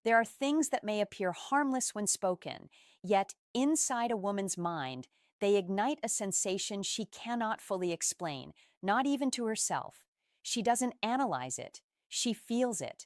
There are things that may appear harmless when spoken, yet inside a woman's mind, they ignite a sensation she cannot fully explain, not even to herself. She doesn't analyze it, she feels it.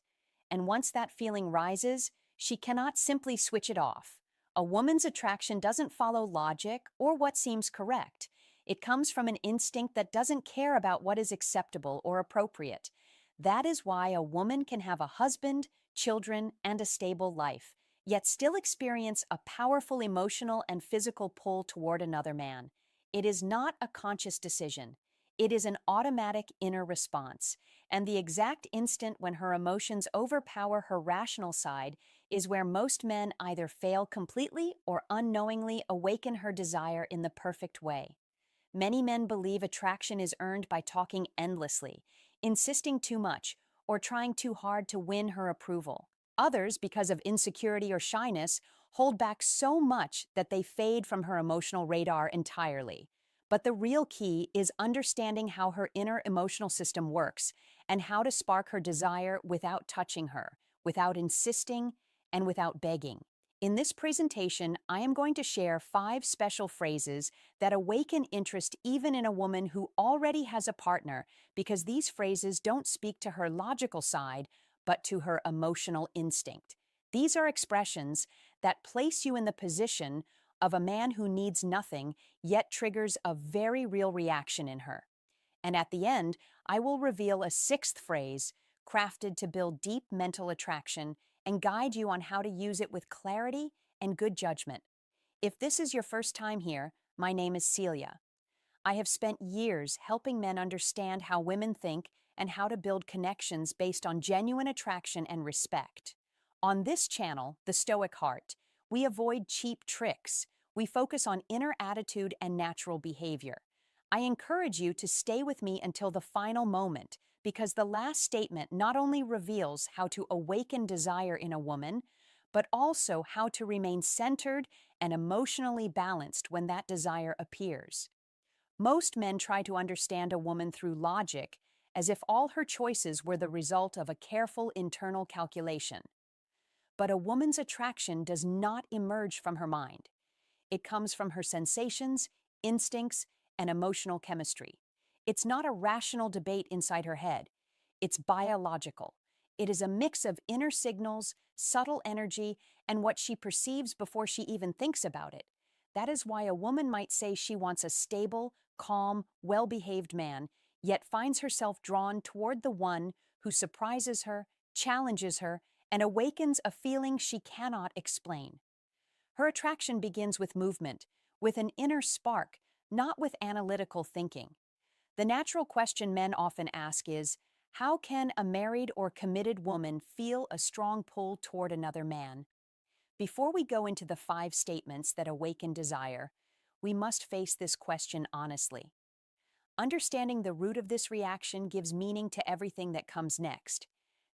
And once that feeling rises, she cannot simply switch it off. A woman's attraction doesn't follow logic or what seems correct. It comes from an instinct that doesn't care about what is acceptable or appropriate. That is why a woman can have a husband, children, and a stable life, yet still experience a powerful emotional and physical pull toward another man. It is not a conscious decision. It is an automatic inner response, and the exact instant when her emotions overpower her rational side is where most men either fail completely or unknowingly awaken her desire in the perfect way. Many men believe attraction is earned by talking endlessly, insisting too much, or trying too hard to win her approval. Others, because of insecurity or shyness, hold back so much that they fade from her emotional radar entirely. But the real key is understanding how her inner emotional system works and how to spark her desire without touching her, without insisting, and without begging. In this presentation, I am going to share 5 special phrases that awaken interest even in a woman who already has a partner, because these phrases don't speak to her logical side, but to her emotional instinct. These are expressions that place you in the position of a man who needs nothing, yet triggers a very real reaction in her. And at the end, I will reveal a 6th phrase crafted to build deep mental attraction and guide you on how to use it with clarity and good judgment. If this is your first time here, my name is Celia. I have spent years helping men understand how women think and how to build connections based on genuine attraction and respect. On this channel, The Stoic Heart, we avoid cheap tricks. We focus on inner attitude and natural behavior. I encourage you to stay with me until the final moment, because the last statement not only reveals how to awaken desire in a woman, but also how to remain centered and emotionally balanced when that desire appears. Most men try to understand a woman through logic, as if all her choices were the result of a careful internal calculation. But a woman's attraction does not emerge from her mind. It comes from her sensations, instincts, and emotional chemistry. It's not a rational debate inside her head. It's biological. It is a mix of inner signals, subtle energy, and what she perceives before she even thinks about it. That is why a woman might say she wants a stable, calm, well-behaved man, yet finds herself drawn toward the one who surprises her, challenges her, and awakens a feeling she cannot explain. Her attraction begins with movement, with an inner spark, not with analytical thinking. The natural question men often ask is, how can a married or committed woman feel a strong pull toward another man? Before we go into the 5 statements that awaken desire, we must face this question honestly. Understanding the root of this reaction gives meaning to everything that comes next.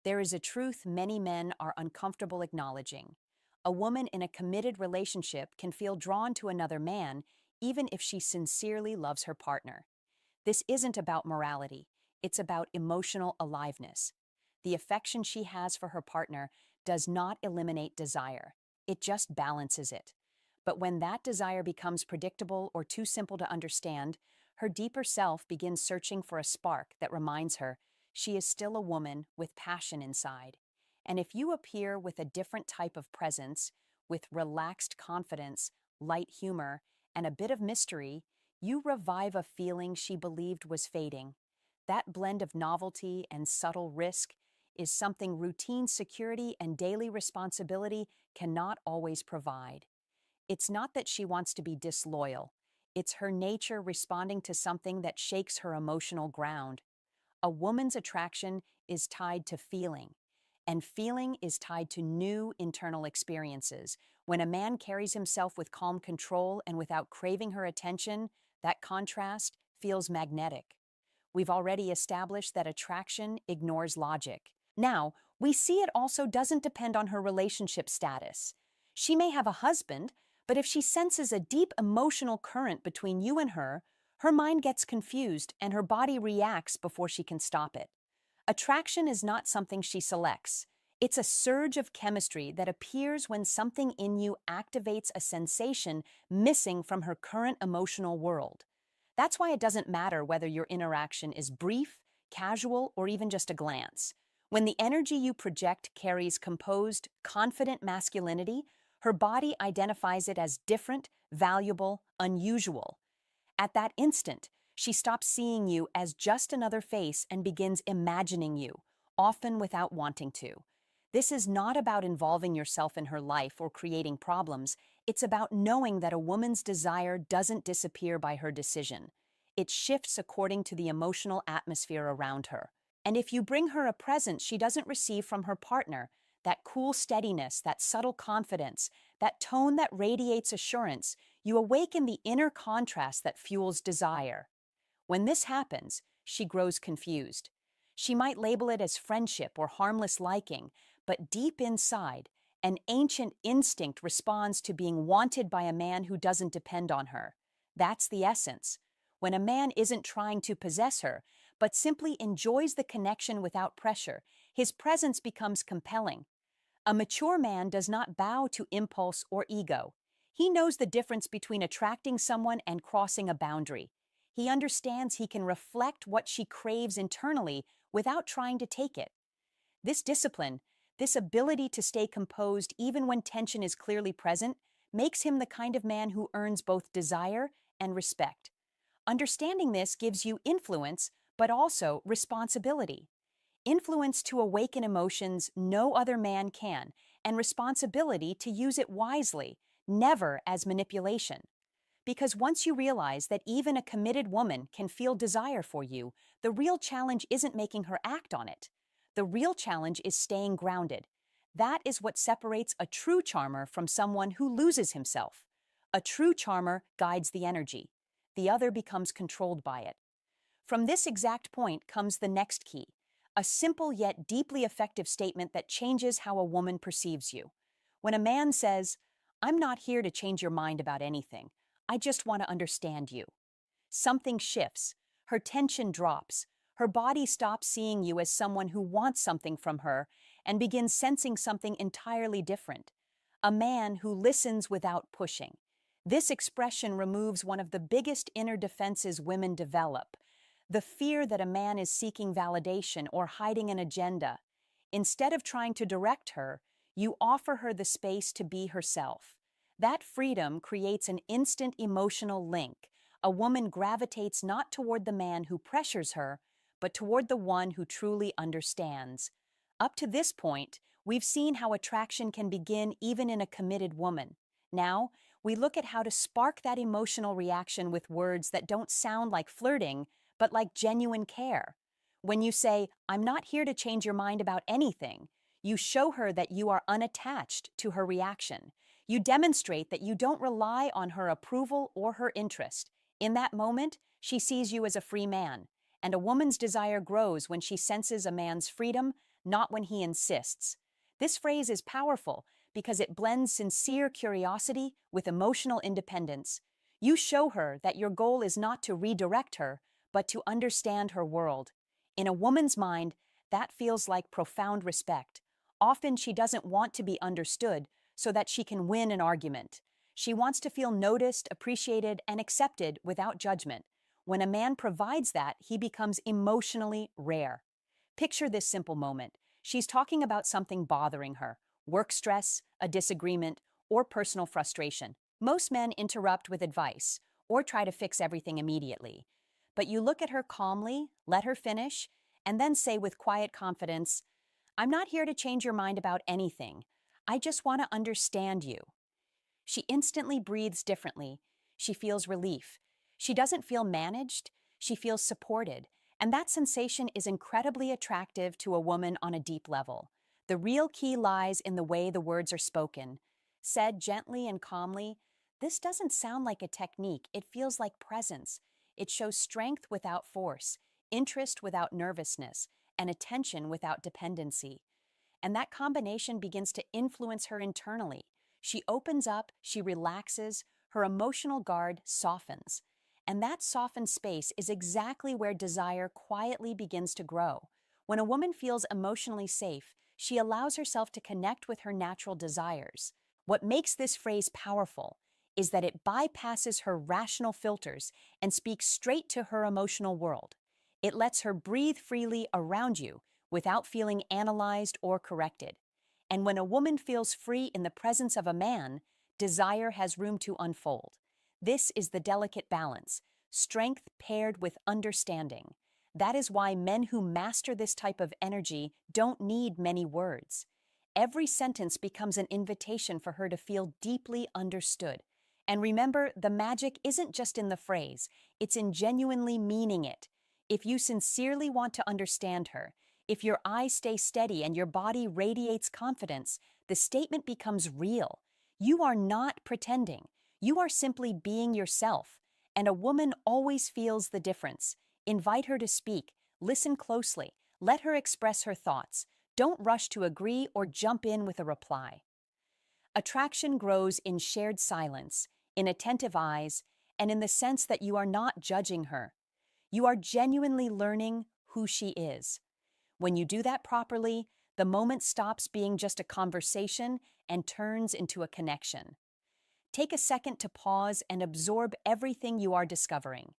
There is a truth many men are uncomfortable acknowledging. A woman in a committed relationship can feel drawn to another man even if she sincerely loves her partner. This isn't about morality, it's about emotional aliveness. The affection she has for her partner does not eliminate desire, it just balances it. But when that desire becomes predictable or too simple to understand, her deeper self begins searching for a spark that reminds her she is still a woman with passion inside. And if you appear with a different type of presence, with relaxed confidence, light humor, and a bit of mystery, you revive a feeling she believed was fading. That blend of novelty and subtle risk is something routine security and daily responsibility cannot always provide. It's not that she wants to be disloyal. It's her nature responding to something that shakes her emotional ground. A woman's attraction is tied to feeling, and feeling is tied to new internal experiences. When a man carries himself with calm control and without craving her attention, that contrast feels magnetic. We've already established that attraction ignores logic. Now, we see it also doesn't depend on her relationship status. She may have a husband, but if she senses a deep emotional current between you and her mind gets confused and her body reacts before she can stop it. Attraction is not something she selects. It's a surge of chemistry that appears when something in you activates a sensation missing from her current emotional world. That's why it doesn't matter whether your interaction is brief, casual, or even just a glance. When the energy you project carries composed, confident masculinity, her body identifies it as different, valuable, unusual. At that instant, she stops seeing you as just another face and begins imagining you, often without wanting to. This is not about involving yourself in her life or creating problems. It's about knowing that a woman's desire doesn't disappear by her decision. It shifts according to the emotional atmosphere around her. And if you bring her a present she doesn't receive from her partner, that cool steadiness, that subtle confidence, that tone that radiates assurance, you awaken the inner contrast that fuels desire. When this happens, she grows confused. She might label it as friendship or harmless liking, but deep inside, an ancient instinct responds to being wanted by a man who doesn't depend on her. That's the essence. When a man isn't trying to possess her, but simply enjoys the connection without pressure, his presence becomes compelling. A mature man does not bow to impulse or ego. He knows the difference between attracting someone and crossing a boundary. He understands he can reflect what she craves internally without trying to take it. This discipline, this ability to stay composed even when tension is clearly present, makes him the kind of man who earns both desire and respect. Understanding this gives you influence, but also responsibility. Influence to awaken emotions no other man can, and responsibility to use it wisely, never as manipulation. Because once you realize that even a committed woman can feel desire for you, the real challenge isn't making her act on it. The real challenge is staying grounded. That is what separates a true charmer from someone who loses himself. A true charmer guides the energy. The other becomes controlled by it. From this exact point comes the next key, a simple yet deeply effective statement that changes how a woman perceives you. When a man says, "I'm not here to change your mind about anything. I just want to understand you." Something shifts. Her tension drops. Her body stops seeing you as someone who wants something from her and begins sensing something entirely different. A man who listens without pushing. This expression removes one of the biggest inner defenses women develop, the fear that a man is seeking validation or hiding an agenda. Instead of trying to direct her, you offer her the space to be herself. That freedom creates an instant emotional link. A woman gravitates not toward the man who pressures her, but toward the one who truly understands. Up to this point, we've seen how attraction can begin even in a committed woman. Now, we look at how to spark that emotional reaction with words that don't sound like flirting, but like genuine care. When you say, "I'm not here to change your mind about anything," you show her that you are unattached to her reaction. You demonstrate that you don't rely on her approval or her interest. In that moment, she sees you as a free man. And a woman's desire grows when she senses a man's freedom, not when he insists. This phrase is powerful because it blends sincere curiosity with emotional independence. You show her that your goal is not to redirect her, but to understand her world. In a woman's mind, that feels like profound respect. Often she doesn't want to be understood so that she can win an argument. She wants to feel noticed, appreciated, and accepted without judgment. When a man provides that, he becomes emotionally rare. Picture this simple moment. She's talking about something bothering her, work stress, a disagreement, or personal frustration. Most men interrupt with advice or try to fix everything immediately. But you look at her calmly, let her finish, and then say with quiet confidence, "I'm not here to change your mind about anything. I just want to understand you." She instantly breathes differently. She feels relief. She doesn't feel managed. She feels supported. And that sensation is incredibly attractive to a woman on a deep level. The real key lies in the way the words are spoken. Said gently and calmly, this doesn't sound like a technique. It feels like presence. It shows strength without force, interest without nervousness, and attention without dependency. And that combination begins to influence her internally. She opens up, she relaxes, her emotional guard softens. And that softened space is exactly where desire quietly begins to grow. When a woman feels emotionally safe, She allows herself to connect with her natural desires. What makes this phrase powerful is that it bypasses her rational filters and speaks straight to her emotional world. It lets her breathe freely around you without feeling analyzed or corrected. And when a woman feels free in the presence of a man, desire has room to unfold. This is the delicate balance, strength paired with understanding. That is why men who master this type of energy don't need many words. Every sentence becomes an invitation for her to feel deeply understood. And remember, the magic isn't just in the phrase, it's in genuinely meaning it. If you sincerely want to understand her, if your eyes stay steady and your body radiates confidence, the statement becomes real. You are not pretending. You are simply being yourself. And a woman always feels the difference. Invite her to speak. Listen closely. Let her express her thoughts. Don't rush to agree or jump in with a reply. Attraction grows in shared silence, in attentive eyes, and in the sense that you are not judging her. You are genuinely learning who she is. When you do that properly, the moment stops being just a conversation and turns into a connection. Take a second to pause and absorb everything you are discovering.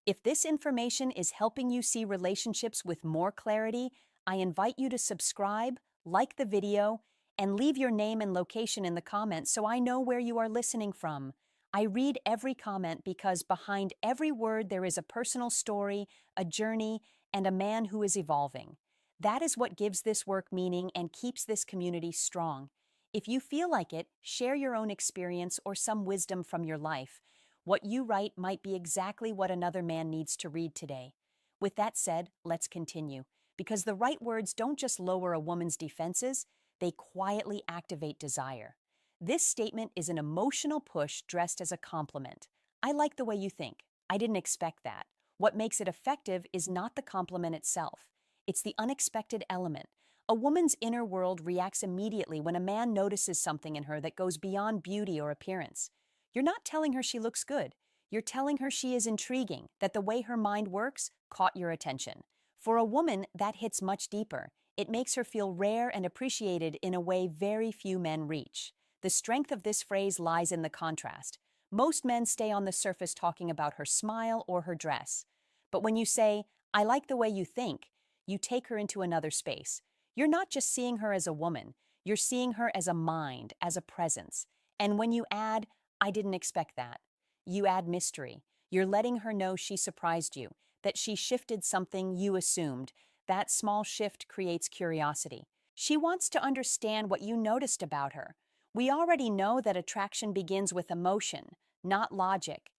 If this information is helping you see relationships with more clarity, I invite you to subscribe, like the video, and leave your name and location in the comments so I know where you are listening from. I read every comment because behind every word there is a personal story, a journey, and a man who is evolving. That is what gives this work meaning and keeps this community strong. If you feel like it, share your own experience or some wisdom from your life. What you write might be exactly what another man needs to read today. With that said, let's continue. Because the right words don't just lower a woman's defenses, they quietly activate desire. This statement is an emotional push dressed as a compliment. I like the way you think. I didn't expect that. What makes it effective is not the compliment itself. It's the unexpected element. A woman's inner world reacts immediately when a man notices something in her that goes beyond beauty or appearance. You're not telling her she looks good. You're telling her she is intriguing, that the way her mind works caught your attention. For a woman, that hits much deeper. It makes her feel rare and appreciated in a way very few men reach. The strength of this phrase lies in the contrast. Most men stay on the surface talking about her smile or her dress. But when you say, I like the way you think, you take her into another space. You're not just seeing her as a woman, you're seeing her as a mind, as a presence. And when you add, I didn't expect that, you add mystery. You're letting her know she surprised you, that she shifted something you assumed. That small shift creates curiosity. She wants to understand what you noticed about her. We already know that attraction begins with emotion, not logic.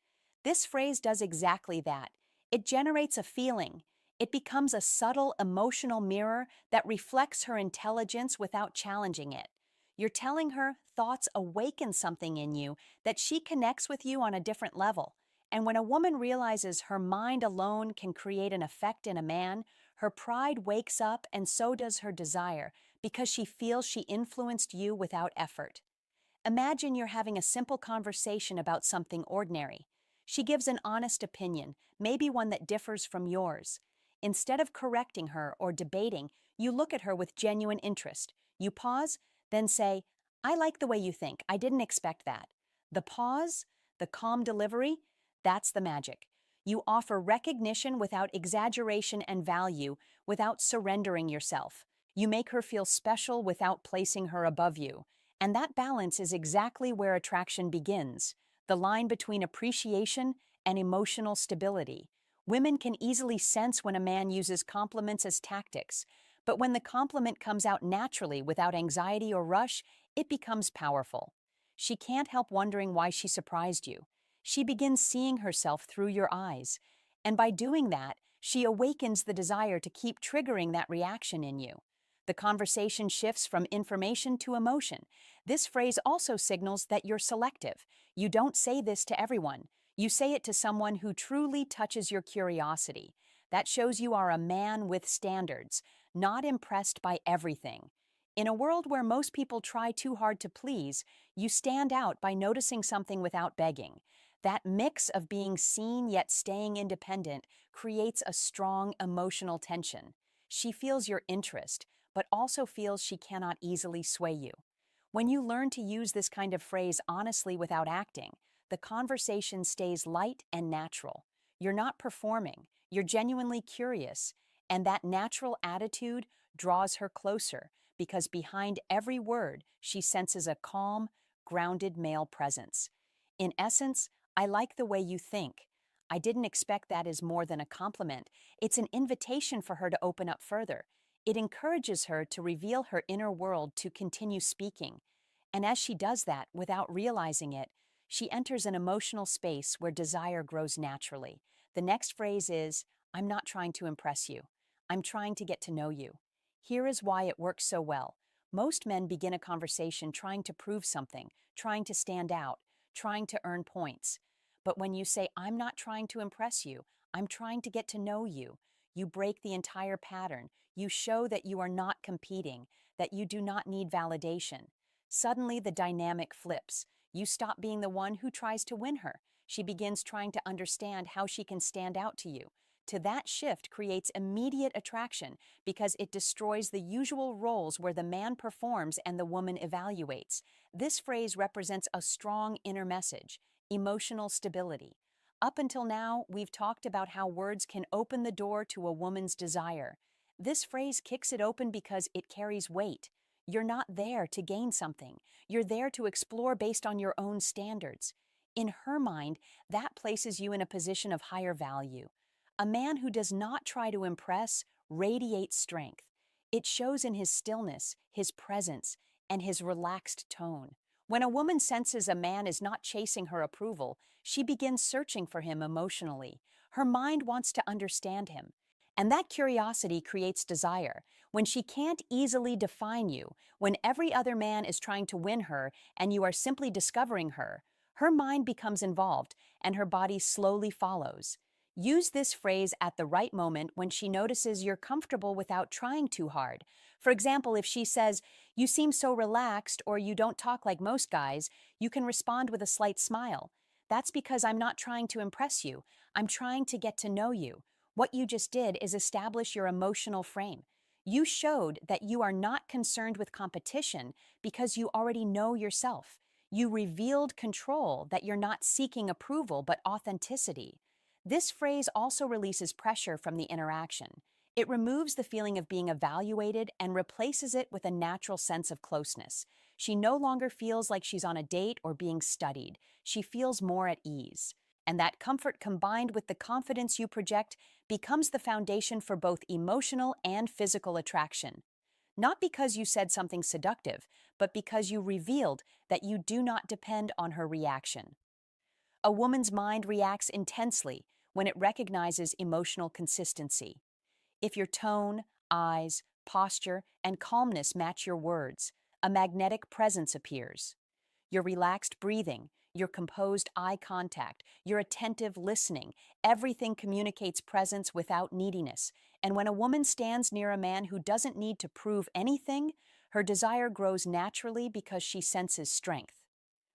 This phrase does exactly that. It generates a feeling. It becomes a subtle emotional mirror that reflects her intelligence without challenging it. You're telling her thoughts awaken something in you, that she connects with you on a different level. And when a woman realizes her mind alone can create an effect in a man, her pride wakes up and so does her desire, because she feels she influenced you without effort. Imagine you're having a simple conversation about something ordinary. She gives an honest opinion, maybe one that differs from yours. Instead of correcting her or debating, you look at her with genuine interest. You pause, then say, I like the way you think. I didn't expect that. The pause, the calm delivery, that's the magic. You offer recognition without exaggeration and value, without surrendering yourself. You make her feel special without placing her above you. And that balance is exactly where attraction begins, the line between appreciation and emotional stability. Women can easily sense when a man uses compliments as tactics, but when the compliment comes out naturally without anxiety or rush, it becomes powerful. She can't help wondering why she surprised you. She begins seeing herself through your eyes, and by doing that, she awakens the desire to keep triggering that reaction in you. The conversation shifts from information to emotion. This phrase also signals that you're selective. You don't say this to everyone. You say it to someone who truly touches your curiosity. That shows you are a man with standards, not impressed by everything. In a world where most people try too hard to please, you stand out by noticing something without begging. That mix of being seen yet staying independent creates a strong emotional tension. She feels your interest, but also feels she cannot easily sway you. When you learn to use this kind of phrase honestly without acting, the conversation stays light and natural. You're not performing, you're genuinely curious, and that natural attitude draws her closer because behind every word she senses a calm, grounded male presence. In essence, I like the way you think. I didn't expect that as more than a compliment. It's an invitation for her to open up further. It encourages her to reveal her inner world to continue speaking. And as she does that without realizing it, she enters an emotional space where desire grows naturally. The next phrase is, I'm not trying to impress you. I'm trying to get to know you. Here is why it works so well. Most men begin a conversation trying to prove something, trying to stand out, trying to earn points. But when you say, I'm not trying to impress you, I'm trying to get to know you, you break the entire pattern. You show that you are not competing, that you do not need validation. Suddenly, the dynamic flips. You stop being the one who tries to win her. She begins trying to understand how she can stand out to you. To that shift creates immediate attraction because it destroys the usual roles where the man performs and the woman evaluates. This phrase represents a strong inner message, emotional stability. Up until now, we've talked about how words can open the door to a woman's desire. This phrase kicks it open because it carries weight. You're not there to gain something. You're there to explore based on your own standards. In her mind, that places you in a position of higher value. A man who does not try to impress radiates strength. It shows in his stillness, his presence, and his relaxed tone. When a woman senses a man is not chasing her approval, she begins searching for him emotionally. Her mind wants to understand him. And that curiosity creates desire. When she can't easily define you, when every other man is trying to win her and you are simply discovering her, her mind becomes involved and her body slowly follows. Use this phrase at the right moment when she notices you're comfortable without trying too hard. For example, if she says, "You seem so relaxed," or "You don't talk like most guys," you can respond with a slight smile. "That's because I'm not trying to impress you. I'm trying to get to know you." What you just did is establish your emotional frame. You showed that you are not concerned with competition because you already know yourself. You revealed control, that you're not seeking approval but authenticity. This phrase also releases pressure from the interaction. It removes the feeling of being evaluated and replaces it with a natural sense of closeness. She no longer feels like she's on a date or being studied. She feels more at ease. And that comfort combined with the confidence you project becomes the foundation for both emotional and physical attraction. Not because you said something seductive, but because you revealed that you do not depend on her reaction. A woman's mind reacts intensely when it recognizes emotional consistency. If your tone, eyes, posture, and calmness match your words, a magnetic presence appears. Your relaxed breathing, your composed eye contact, your attentive listening, everything communicates presence without neediness. And when a woman stands near a man who doesn't need to prove anything, her desire grows naturally because she senses strength.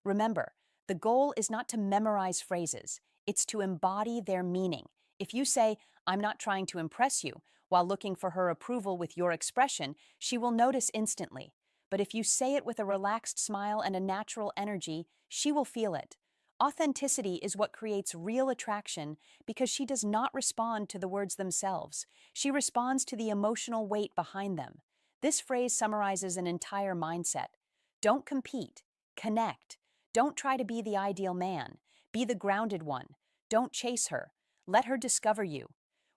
Remember, the goal is not to memorize phrases, it's to embody their meaning. If you say, "I'm not trying to impress you," while looking for her approval with your expression, she will notice instantly. But if you say it with a relaxed smile and a natural energy, she will feel it. Authenticity is what creates real attraction because she does not respond to the words themselves. She responds to the emotional weight behind them. This phrase summarizes an entire mindset. Don't compete, connect. Don't try to be the ideal man. Be the grounded one. Don't chase her. Let her discover you.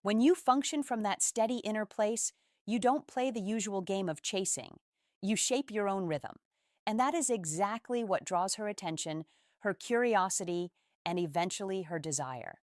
When you function from that steady inner place, you don't play the usual game of chasing. You shape your own rhythm. And that is exactly what draws her attention, her curiosity, and eventually her desire.